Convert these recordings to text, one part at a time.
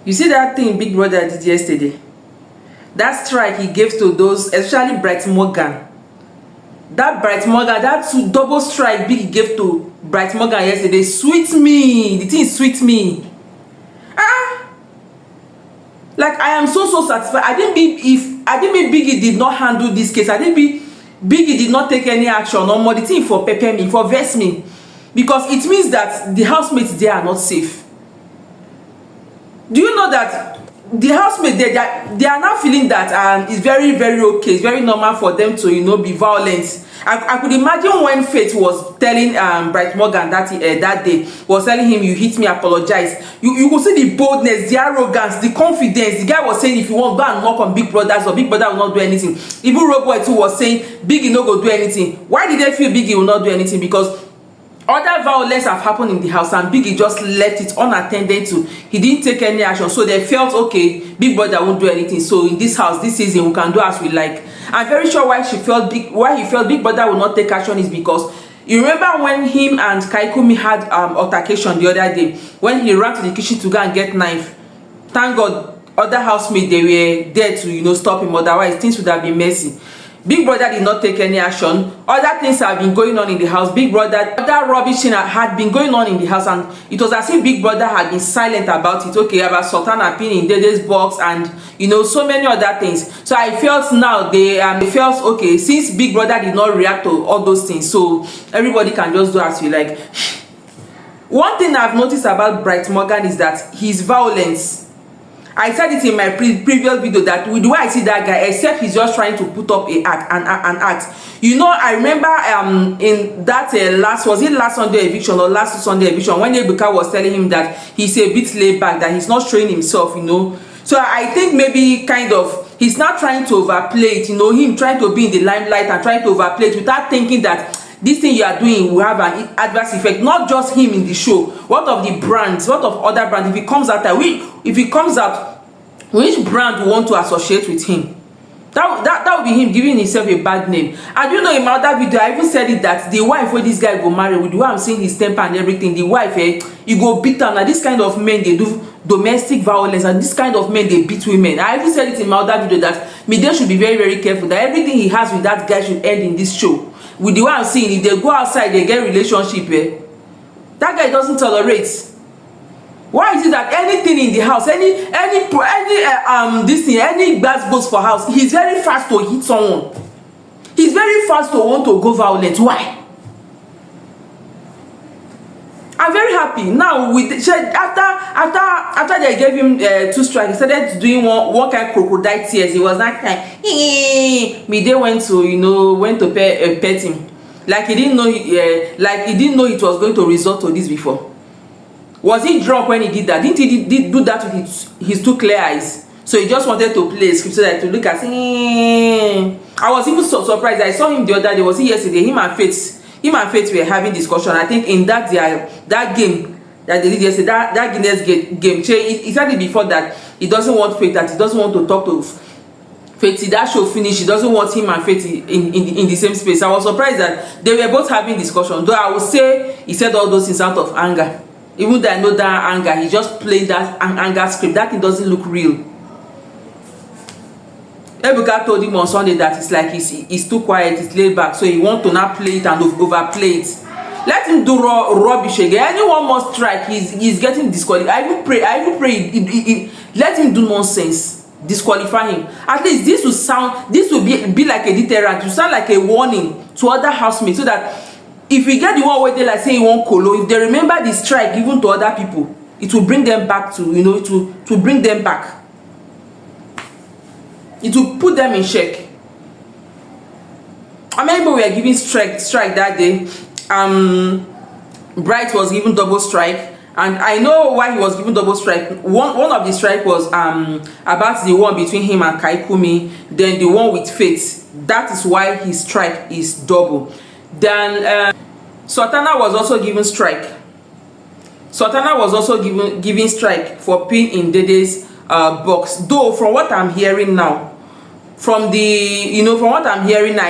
You see that thing Big Brother did yesterday? That strike he gave to those, especially Bright Morgan. That Bright Morgan, that double strike Biggie gave to Bright Morgan yesterday, sweet me. The thing sweet me. Like I am so satisfied. I didn't mean Biggie did not handle this case. I didn't mean Biggie did not take any action or more. The thing for pepper me, for vex me, because it means that the housemates there are not safe. Do you know that the housemates they are now feeling that it's very okay, it's very normal for them to be violent. I could imagine when Faith was telling Bright Morgan that day, was telling him, you hit me, apologize. You could see the boldness, the arrogance, the confidence. The guy was saying, if you want, go and knock on Big Brother, so Big Brother will not do anything. Even Roboy too was saying Biggie no go do anything. Why did they feel Biggie will not do anything? Because other violence have happened in the house and Biggie just left it unattended to. He didn't take any action, so they felt okay, Big Brother won't do anything, so in this house this season we can do as we like. I'm very sure why he felt Big Brother will not take action is because you remember when him and Kaikumi had altercation the other day, when he ran to the kitchen to go and get knife. Thank God other housemates, they were there to stop him, otherwise things would have been messy. Big Brother did not take any action. Other things have been going on in the house. Other rubbish had been going on in the house, and it was as if Big Brother had been silent about it. Okay, about Sultana appearing in Dede's box and so many other things. So I felt now they felt okay, since Big Brother did not react to all those things, so everybody can just do as you like. One thing I've noticed about Bright Morgan is that his violence. I said it in my previous video that with the way I see that guy, except he's just trying to put up an act. I remember in that last Sunday eviction or last Sunday eviction, when Ebuka was telling him that he's a bit laid back, that he's not showing himself, So I think maybe kind of he's not trying to overplay it, him trying to be in the limelight and trying to overplay it without thinking that this thing you are doing will have an adverse effect. Not just him in the show. What of the brands? What of other brands? If he comes out, which brand will want to associate with him? That would be him giving himself a bad name. And in my other video, I even said it that the wife where this guy go marry, with the way I'm seeing his temper and everything, the wife, you go beat down. Now this kind of men, they do domestic violence, and this kind of men, they beat women. I even said it in my other video that media should be very careful that everything he has with that guy should end in this show. With the way I'm seeing, if they go outside, they get relationship. That guy doesn't tolerate. Why is it that anything in the house, any bad goes for house, he's very fast to hit someone. He's very fast to want to go violent. Why? I'm very happy now with after they gave him 2 strikes. He started doing one kind of crocodile tears. He was like, Mide went to pet him, like he didn't know it was going to result to this before. Was he drunk when he did that? Didn't he do that with his 2 clear eyes? So he just wanted to play a script so that to look at. I was even so surprised. I saw him the other day. Was he yesterday? Him and Faith were having discussion. I think in that game that they did yesterday, that Guinness game. He said it before that he doesn't want Faith, that he doesn't want to talk to Faith. That show finished. He doesn't want him and Faith in the same space. I was surprised that they were both having discussion. Though I would say he said all those things out of anger. Even though I know that anger, he just played that anger script. That thing doesn't look real. Ebuka told him on Sunday that it's like he's too quiet, he's laid back, so he want to not play it and overplay it. Let him do rubbish again. Anyone must strike, he's getting disqualified. I even pray let him do nonsense, disqualify him. At least this will be like a deterrent, to sound like a warning to other housemates, so that if we get the one where they like say he won't colo, if they remember the strike given to other people, it will bring them back to to bring them back. It will put them in check. How many people were giving strike that day? Bright was given double strike, and I know why he was given double strike. One of the strike was about the one between him and Kaikumi, then the one with Faith. That is why his strike is double. Then Sultana was also given strike. Sultana was also given strike for peeing in Dede's box. Though from what I'm hearing now, I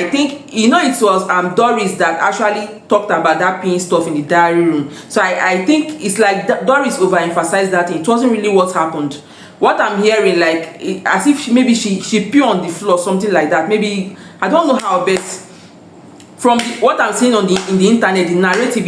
think it was Doris that actually talked about that peeing stuff in the diary room. So I think it's like Doris overemphasized that. It wasn't really what happened. what I'm hearing, like as if maybe she pee on the floor, something like that. Maybe I don't know how, but from what I'm seeing on in the internet, the narrative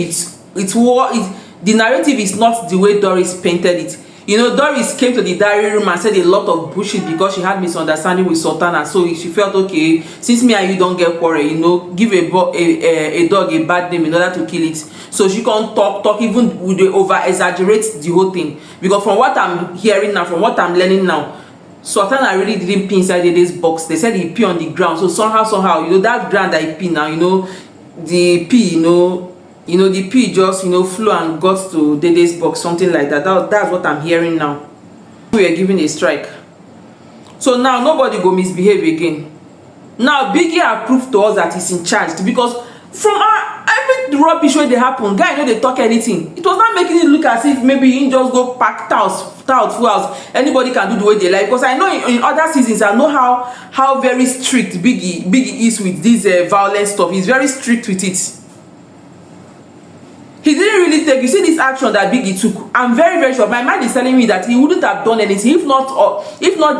the narrative is not the way Doris painted it. You know, Doris came to the diary room and said a lot of bullshit because she had misunderstanding with Sultana. So she felt, okay, since me and you don't get quarrel, you know, give a dog a bad name in order to kill it. So she can't talk, even with the over exaggerate the whole thing. Because from what I'm hearing now, from what I'm learning now, Sultana really didn't pee inside this box. They said he pee on the ground. So somehow, you know, that ground that he pee now, you know, the pee, you know, the pee just, you know, flew and got to Dede's box, something like that. That's what I'm hearing now. We are giving a strike. So now nobody go misbehave again. Now Biggie have proved to us that he's in charge, because from every rubbish where they happen, guy know they talk anything. It was not making it look as if maybe he just go pack towels full house. Anybody can do the way they like. Because I know in other seasons, I know how very strict Biggie is with this violent stuff. He's very strict with it. He didn't really take, you see this action that Biggie took, I'm very, very sure, my mind is telling me that he wouldn't have done anything if not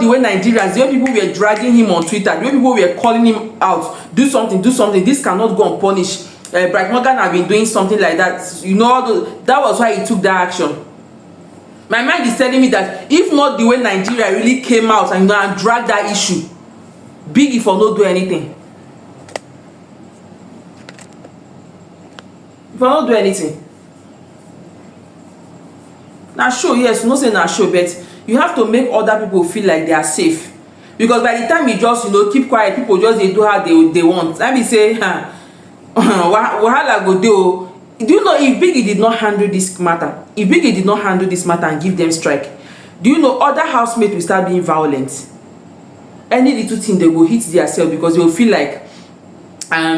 the way Nigerians, the way people were dragging him on Twitter, the way people were calling him out, do something, this cannot go unpunished. Bright Morgan have been doing something like that, you know, that was why he took that action. My mind is telling me that if not the way Nigeria really came out and, you know, and dragged that issue, Biggie for not do anything. If I don't do anything. Now show, yes, no say now show, but you have to make other people feel like they are safe. Because by the time you just, you know, keep quiet, people just they do how they want. Let me say, wahala go do. Do you know if Biggie did not handle this matter? If Biggie did not handle this matter and give them strike, do you know other housemates will start being violent? Any little thing they will hit themselves because they will feel like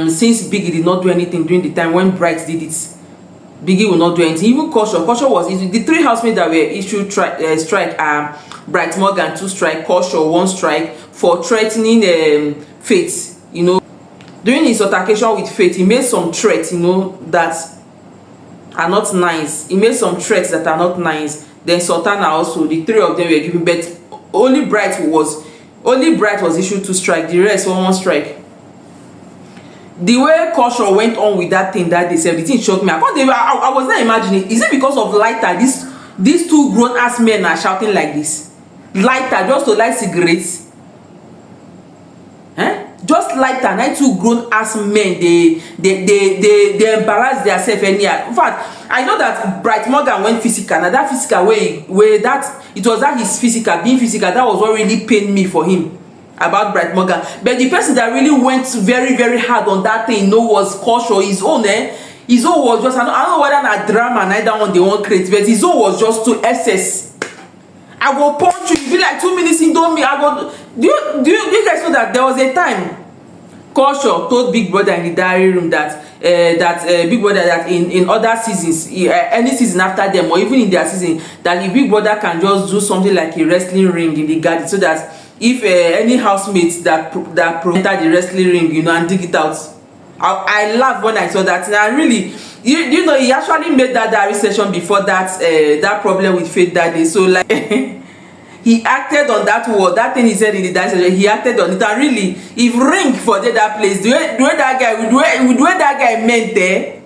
since Biggie did not do anything during the time when Bright did it, Biggie will not do anything. Even Culture was the 3 housemates that were issued strike Bright Morgan 2 strike, Culture 1 strike for threatening Faith. You know, during his altercation with Faith, he made some threats, you know, that are not nice. He made some threats that are not nice. Then Sultana also, the 3 of them were given, but only Bright was issued 2 strike. The rest were 1 strike. The way Culture went on with that thing that they said, the thing shocked me. I was not imagining. Is it because of lighter? These 2 grown-ass men are shouting like this. Lighter, just to light cigarettes. Just lighter, and 2 grown-ass men, they embarrass themselves anyhow. In fact, I know that Bright Morgan went physical. Now that physical way that it was that his physical, being physical, that was what really pained me for him. About Bright Morgan, but the person that really went very, very hard on that thing, you know, was Culture. His own was just, I don't know whether na drama neither one they won't create, but his own was just to excess. I go punch you, be like 2 minutes in, don't me. I go. Do you guys know that there was a time Culture told Big Brother in the diary room that Big Brother that in other seasons, any season after them or even in their season, that if Big Brother can just do something like a wrestling ring in the garden, so that if any housemates that enter the wrestling ring, you know, and dig it out. I laughed when I saw that. And really, you know, he actually made that diary session before that problem with Faith that day. So like he acted on that word, that thing he said in the diary session, he acted on it. And really, if ring for that place, the way that guy meant there,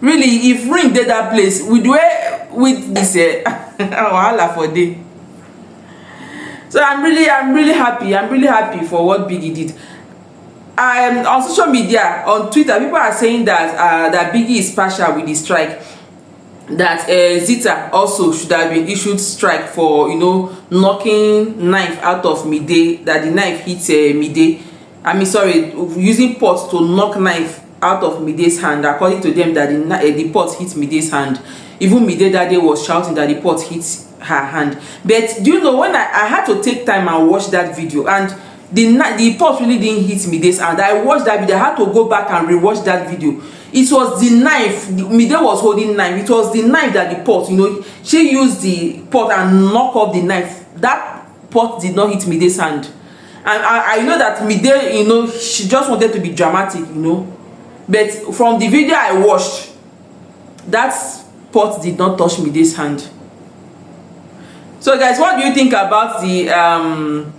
really, if ring did that place, with this wahala for day. So I'm really happy. I'm really happy for what Biggie did. On social media, on Twitter, people are saying that Biggie is partial with the strike. That Zita also should have been issued strike for, you know, knocking knife out of Mide. That the knife hits Mide. I mean, sorry, using pot to knock knife out of Mide's hand. According to them, that the pot hit Mide's hand. Even Mide that day was shouting that the pot hits her hand. But do you know, when I had to take time and watch that video, and the pot really didn't hit Mide's hand. I watched that video. I had to go back and rewatch that video. It was the knife. Mide was holding knife. It was the knife that the pot, you know, she used the pot and knock off the knife. That pot did not hit Mide's hand. And I know that Mide, you know, she just wanted to be dramatic, you know. But from the video I watched, that pot did not touch Mide's hand. So guys, what do you think about the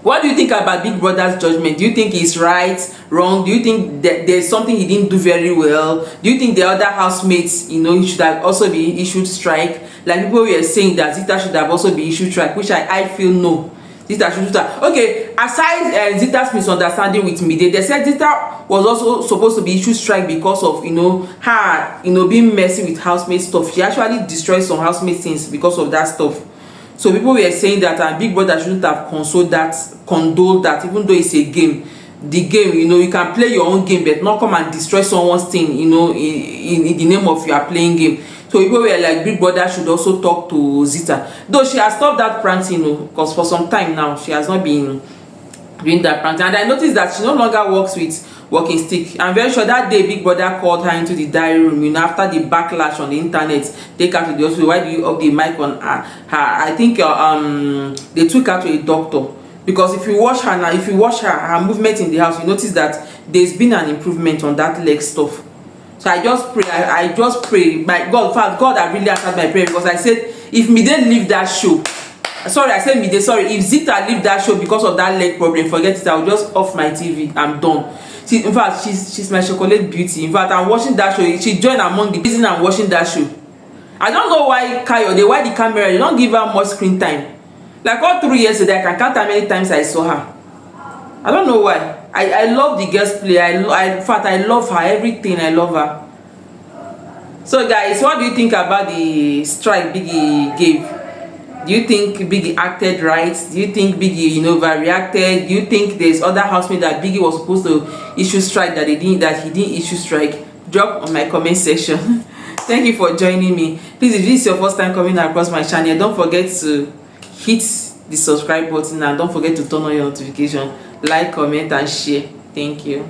what do you think about Big Brother's judgment? Do you think he's right, wrong? Do you think that there's something he didn't do very well? Do you think the other housemates, you know, he should have also be issued strike? Like people were saying that Zita should have also be issued strike, which I feel no. Zita should strike. Okay, aside Zita's misunderstanding with me, they said Zita was also supposed to be issued strike because of, you know, her, you know, being messy with housemate stuff. She actually destroyed some housemate things because of that stuff. So people were saying that Big Brother shouldn't have condoled that, even though it's a game. The game, you know, you can play your own game, but not come and destroy someone's thing, you know, in the name of your playing game. So people were like, Big Brother should also talk to Zita. Though she has stopped that pranking, you know, because for some time now, she has not been doing that pranking. And I noticed that she no longer works with walking stick. I'm very sure that day Big Brother called her into the diary room, you know, after the backlash on the internet, take her to the hospital. Why do you up the mic on her? I think they took her to a doctor, because if you watch her now, if you watch her movement in the house, you notice that there's been an improvement on that leg stuff. So I just pray, I just pray, my God, Father God, I really answered my prayer, because I said if me didn't leave that show, sorry, I said me dey sorry, if Zita leave that show because of that leg problem, forget it, I'll just off my TV. I'm done. She, in fact, she's my chocolate beauty. In fact, I'm watching that show. She joined among the reason I'm watching that show. I don't know why why the camera, they don't give her much screen time. Like all 3 years ago, I can count how many times I saw her. I don't know why. I love the guest play. In fact, I love her, everything. I love her. So guys, what do you think about the strike Biggie gave? Do you think Biggie acted right? Do you think Biggie, you know, overreacted? Do you think there's other housemates that Biggie was supposed to issue strike that he didn't issue strike? Drop on my comment section. Thank you for joining me. Please, if this is your first time coming across my channel, don't forget to hit the subscribe button and don't forget to turn on your notification. Like, comment and share. Thank you.